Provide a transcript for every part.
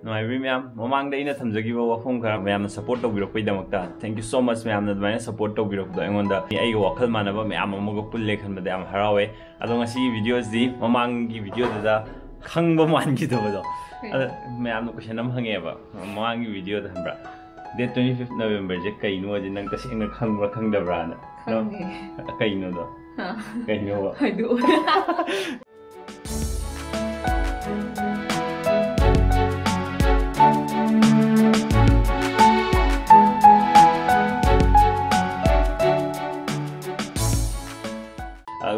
नुआइबी ma'am ममांग दे इन थमजगिबो वफम खरा मैम सपोर्ट तौबिरकपै दमकता thank you so much ma'am नदमाय सपोर्ट तौबिरकदो अङोंदा आई वखल मानबा मैम अमगो पुल्ले खनबदे am harawe ado ngasi videos di mamang gi video da khangba mangi dobado ma'am no question am hangeba mamang gi video da hambra date 25th November je kaino je nang taseng khangbra khangdabra na kaino do kaino haidu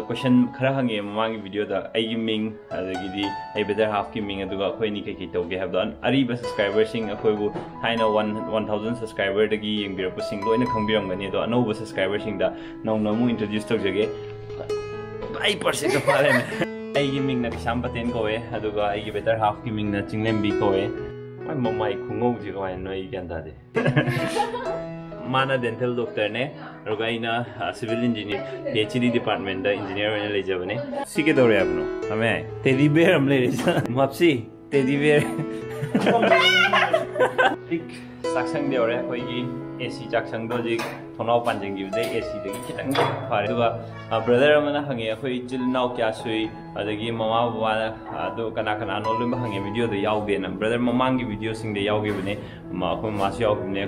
question khara hange mamang video da ai ming adagidi ai better half ki ming aduga khoi ni kai toge have done ari ba subscriber sing akhoi bu haina 1000 subscriber dagi yengbira pu sing loina khangbiram gani do anova subscriber sing da nong mu introduce tawjage ai perse ka pare ai ming na Keisam Pahten kowe aduga ai better half ki ming na Chinglembi kowe mai mamai khungou ji ko no I ganda de Mana dental doctor ne rogaina civil engineer PhD department da engineer ne le jabane sike dore apno hame teddy bear am le mapsi teddy bear tik saksang de ore koi gi AC jaksang do ji thonau panjing gi de AC de gi kitang phare duga brother amana hange koi jil nau kya sui adagi mama baba adu kana kana no lumba hange video de yauge na brother mamang gi video sing de yauge bane ma ko ma si yauge ne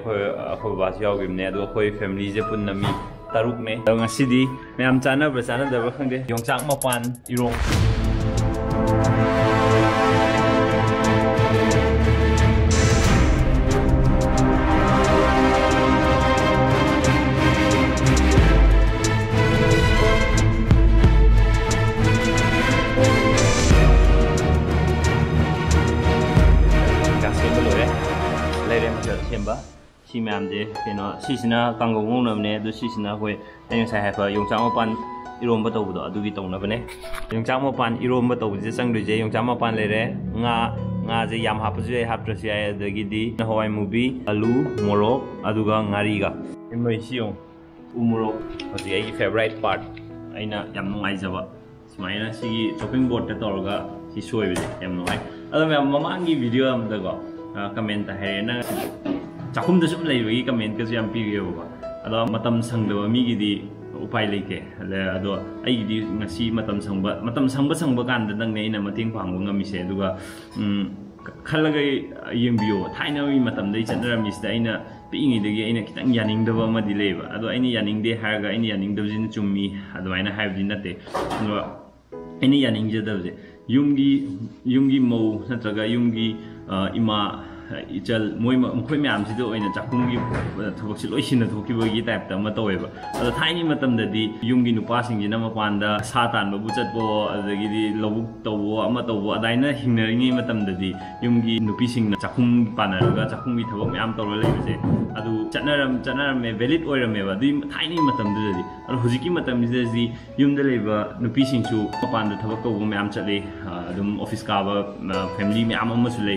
ko ba si yauge ne adu koi family je punna mi taruk ne da ngasidi meam chana ba chana da ba khangde yongchak mapan irong si ma'am जे केनो सिसिना कांगौ ngौनबने दु सिसिना होय आयं साय हाफा योंचाक मपान इरोमबा तौबदो अदुगी तौनबने योंचाक मपान इरोमबा तौबजे चंगदुजे योंचाक मपान लेरे nga je yam hapuju haptrasi ay adagidi hawai mubi alu morok aduga ngariga imoi siong umorok hoji ai favorite part aina yam nungai jaba sumaina sigi chopping board ta torga si soibide yam nungai ado mamangi video amdago comment ta herena Chakum da sum lei wi comment ka jam pi yo ba ado matam sangdo mi gi di upai leike ado ai gi di ngasi matam sangba kan da dang nei na mating phang ngami se duga khalaga yengbiyo thaina wi matam dei chanara mis da ina pingi dagi aina kitang yaning da ba ma di leba ado aini yaning de harga aini yaning da jin chummi ado aina have din nate ado aini yaning je da je yungi mo natraga yungi ima ichal moi mkhoi myam si do oina chakum gi thobok si loi sin thoki bo gi type ta ma taweba ada thaini matam da di yumgi nupa sing gi na ma panda sa tan ba buchat bo adagi di lobuk tawbo ama tawbo adaina hingnari matam da di yumgi nupi sing na chakum panaruga chakum gi thobok myam tawra leibse adu chanaram me valid oirame ba di thaini matam da di adu hujiki matam ji yum da leba nupi sing su panda thobok tawbo myam chale adum office ka ba family myam ama su le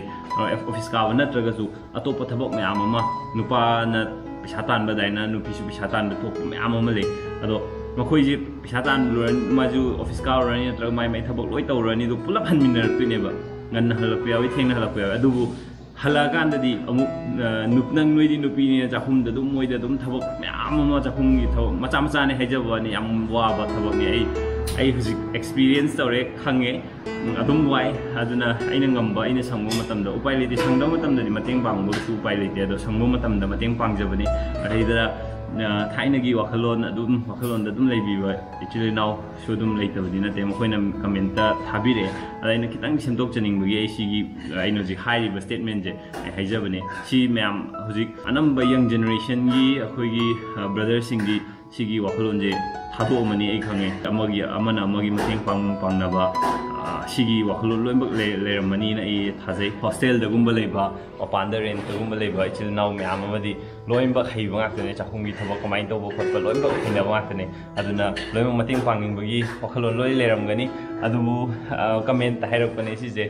office ka natragasu atopa thabok myam ama nupa na pisatan badaina nupi su pisatan da thok myam ama le ado makhoi ji pisatan luran maju office ka rani natraga mai thabok loi tawrani do pulap hanminar tuine ba ngan halakya wi thengna halakya adubu halakan da di amuk nupnang noi di nupi ni chahum da dum moi da dum thabok myam ama chahum gi thaw macha ne haijaba ni am wa ba thabok ni ai huzik experience tawre khange adum wai aduna aina ngamba aina sangmo matamda upai leti sangda matamda ni mateng bangbo su upai leti ado sangmo matamda mateng pangjabani aida thaina gi wakhalon da dum leibiba actually now so dum leitabdi na te mokoina comment ta thabire adaina kitang semdok chaning bugi ai sigi aino ji high statement je haijabani si ma'am huzik anamba young generation gi akhoi gi brother singi sigi wakhalon je thado mani ai khange amagi mateng pangnaba sigi wakhalon loimbak leramani na I thajai hostel da gumba leiba opanda rent da gumba leiba chil naw myam amadi loimbak heiba ngakne chakhungi thaba kamai tobo khotpa loimbak hinaba ngakne aduna loimbak mating pangning bagi wakhalon loi leramgani adubu comment ta hairok pane si je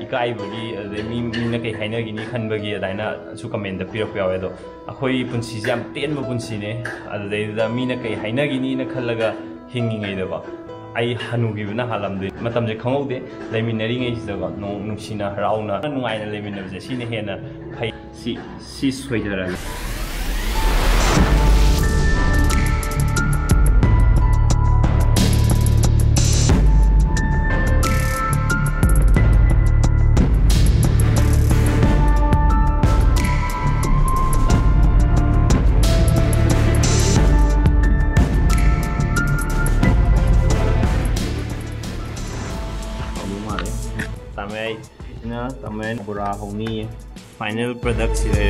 ikai bagi mi na kai haina gini khan bagi adaina su comment da pirok yawe do akhoi punsi jam ten ma punsi ne adai da mi na kai haina gini na khallaga hingi ngai da ba ai hanugibna halamdu matamje khangaude leminari ngai sidaga nungsina rauna nungaina leminabje sine hena phai si soidara Tamen bura honi final product sire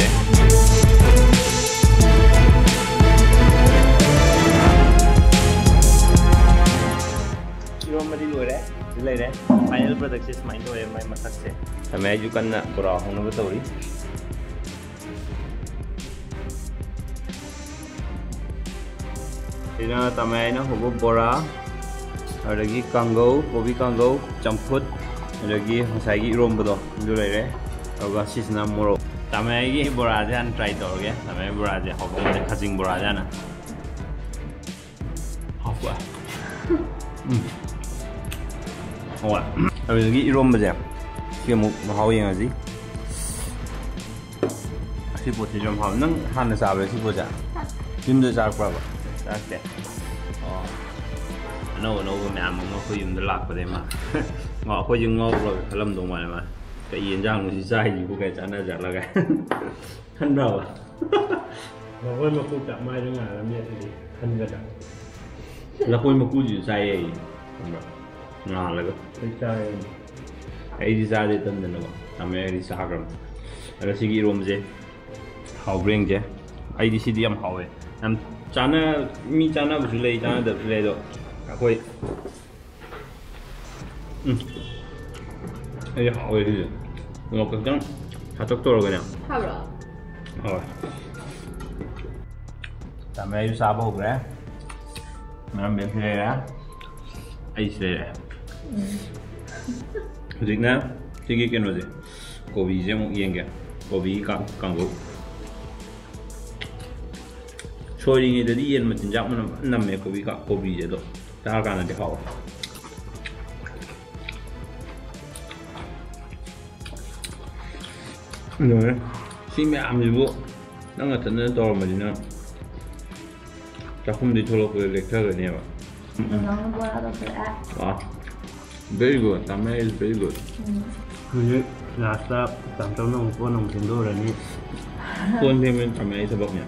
irom mari lore lere final product is mind hoye mai masak se tamen ju kan bura honu batori ina tamen hobo bora adagi kangau kobi kangau champut lagi masagi rombodo dulu le agar sisna moro tamai gi boraja an try to ge tamai boraja hobo de khajing boraja na hafwa howa lagi romboja ke mu hau yang aji si poti jom hau nang han sa be si boja yum de sa kwa ba okay no ko myam mo ko yum de lak pa de ma ngọ ko yung ngô rồi lâm đồng ngoài mà cái yên giang một sai gì của cái chán là giặt là cái thân đầu à mà quên một cô chạm mai cho ngài làm gì thì thân cái chạm là quên một cô gì sai ấy ngà là cái sai ấy đi ra đi tân được làm em đi xa rồi là sĩ kỳ rôm chứ hậu bring chứ ấy đi xí em hậu ấy làm chán mi chán bữa lấy chán được lấy được cả quay 이게 하오이지. 이거 그냥 다쪽도로 그냥. 하브라. 다음에 이 사보 그래. 나는 몇 필요해? 아이스래. 그지나? 저기 깨놓지. 고비 이제 뭐 이행게. 고비 강고. 초링이들이 이해는 진작만 남매 고비 이제도 다 가는데 하오. rồi xin mẹ làm gì vụ nó là thật nên to mà gì nữa chắc không đi thua về lịch thơ rồi nè mà very good tame is very good cứ last up tạm trong nông con đô rồi nè con thêm bên tame sẽ bọc nhỉ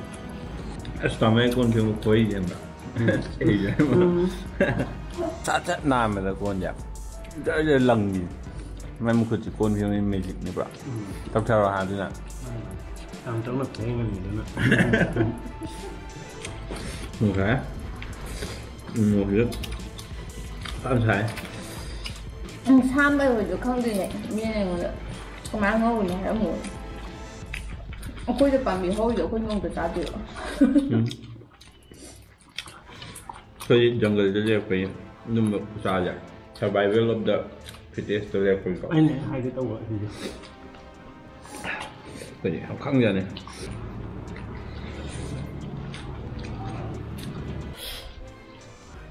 tame con thêm một khối gì mà chắc nam mà là con vậy đây là lần gì mai một cái con phim này mình dịch nữa bro, tập theo rồi hàng thế nào? Làm trong mặt thế mình nữa. Một cái, một cái, ăn trái. Sam bây giờ就康对呢，面那个，我马上我你还没，我回去办米好有回弄个炸掉。所以jungle这些可以弄个炸的 ，survival of the fittest to level có. Anh này hai cái tàu gọi gì? Cái gì học khăn giờ này.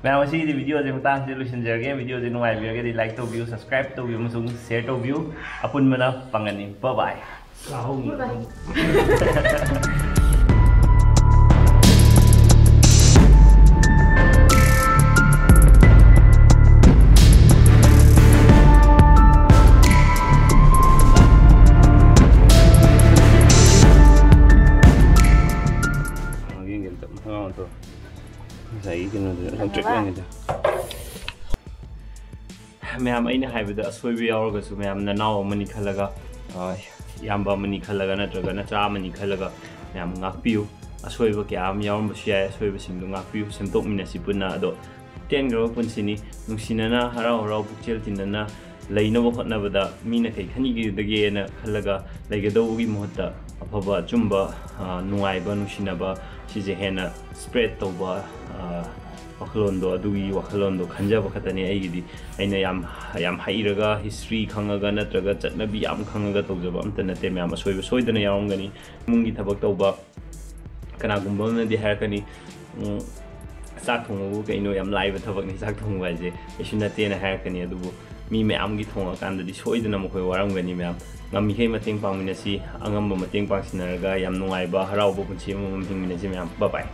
Now see the video je mata solution jage video je nuai video ke like to view subscribe to view musung share to view apun mana pangani bye bye. Bye bye. Thấy cái nó đang trịch lên kìa. Ma'am aina haibada asoi yauraga su ma'am na naw mani khalaga yamba mani khalaga natraga na cha mani khalaga ma'am ngakpiu asoi ba kyam yauram bsia asoi ba singdu ngakpiu semtok mina sipuna ado ten gro punsini nungsinana harau harau pukchel tinana leina ba hotna bada mina kai khani gi dage na khalaga lege dogi mohta afaba chumba nuai ba nungsina ba sije hena spread to ba wakalondo adugi wakalondo khanjaba khatani aigidi aina yam hairaga history khangaga natraga chatnabi yam khangaga tawjaba amta nate myam asoiba soidana yaungani mungi thabak tawba kana gumba na di harakani ꯆꯥꯛ ꯊꯣꯡꯕꯕꯨ ꯀꯩꯅꯣ ꯌꯥꯝ ꯂꯥꯏꯕ ꯊꯕꯛꯅꯤ ꯆꯥꯛ ꯊꯣꯡꯕ ꯍꯥꯏꯁꯦ ꯀꯩꯁꯨ ꯅꯠꯇꯦꯅ ꯍꯥꯏꯔꯛꯀꯅꯤ ꯑꯗꯨꯕꯨ ꯃꯤ ꯃꯌꯥꯝꯒꯤ ꯊꯣꯡꯉꯀꯥꯟꯗꯗꯤ ꯁꯣꯏꯗꯅ ꯃꯈꯣꯏ ꯋꯥꯔꯝꯒꯅꯤ ꯃꯌꯥꯝ ꯉꯝꯃꯤꯈꯩ ꯃꯇꯦꯡ ꯄꯥꯡꯃꯤꯟꯅꯁꯤ ꯑꯉꯝꯕ ꯃꯇꯦꯡ ꯄꯥꯡꯁꯤꯟꯅꯔꯒ ꯌꯥꯝ ꯅꯨꯡꯉꯥꯏꯕ ꯍꯔꯥꯎꯕ ꯄꯨꯟꯁꯤ ꯑꯃꯃꯝ ꯍꯤꯡꯃꯤꯟꯅꯁꯤ ꯃꯌꯥꯝ ꯕꯥꯏ ꯕꯥꯏ